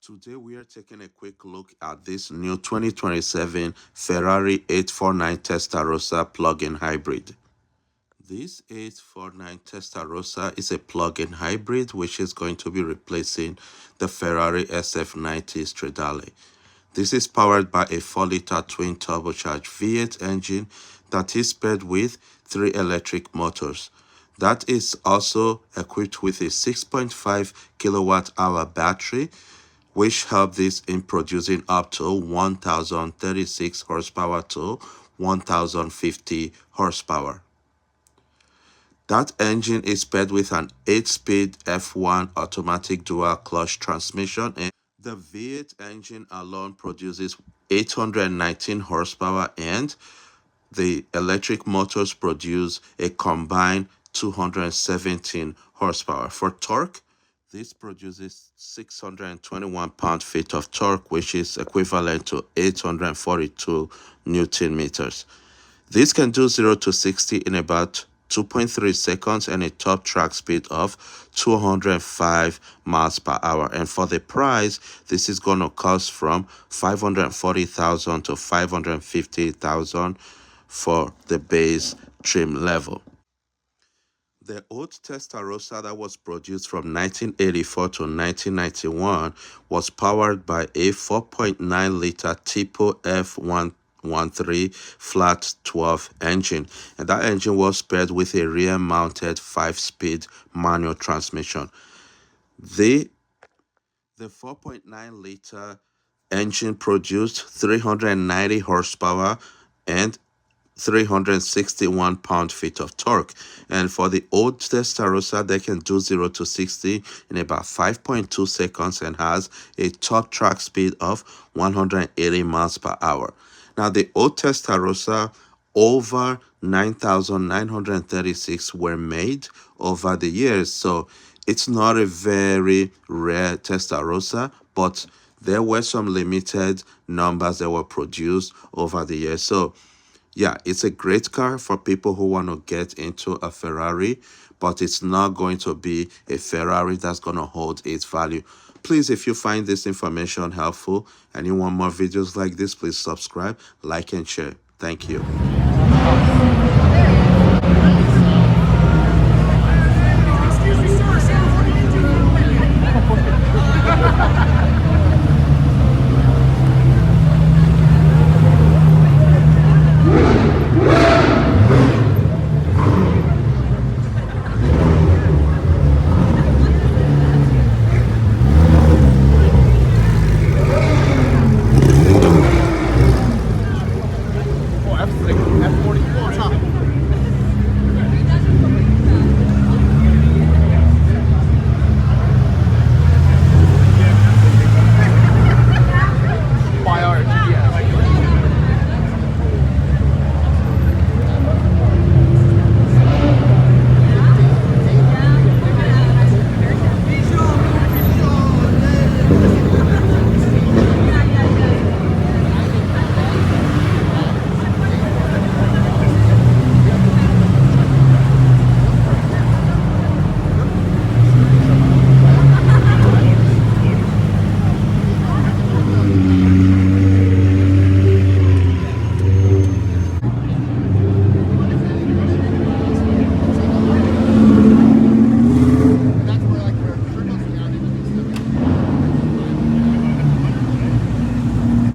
Today we are taking a quick look at this new 2027 Ferrari 849 Testarossa plug-in hybrid. This 849 Testarossa is a plug-in hybrid which is going to be replacing the Ferrari SF90 Stradale. This is powered by a 4-liter twin-turbocharged V8 engine that is paired with 3 electric motors. That is also equipped with a 6.5 kilowatt-hour battery, which help this in producing up to 1036 horsepower to 1050 horsepower. That engine is paired with an 8-speed F1 automatic dual clutch transmission, and the V8 engine alone produces 819 horsepower, and the electric motors produce a combined 217 horsepower. For torque, this produces 621 pound-feet of torque, which is equivalent to 842 Newton meters. This can do 0 to 60 in about 2.3 seconds and a top track speed of 205 miles per hour. And for the price, this is going to cost from 540,000 to 550,000 for the base trim level. The old Testarossa that was produced from 1984 to 1991 was powered by a 4.9-liter Tipo F113 flat 12 engine, and that engine was paired with a rear-mounted 5-speed manual transmission. The 4.9-liter engine produced 390 horsepower and 361 pound-feet of torque, and for the old Testarossa, they can do 0 to 60 in about 5.2 seconds and has a top track speed of 180 miles per hour. Now, the old Testarossa, over 9,936 were made over the years, so it's not a very rare Testarossa, but there were some limited numbers that were produced over the years. So yeah, it's a great car for people who want to get into a Ferrari, but it's not going to be a Ferrari that's going to hold its value. Please, if you find this information helpful and you want more videos like this, please subscribe, like, and share. Thank you.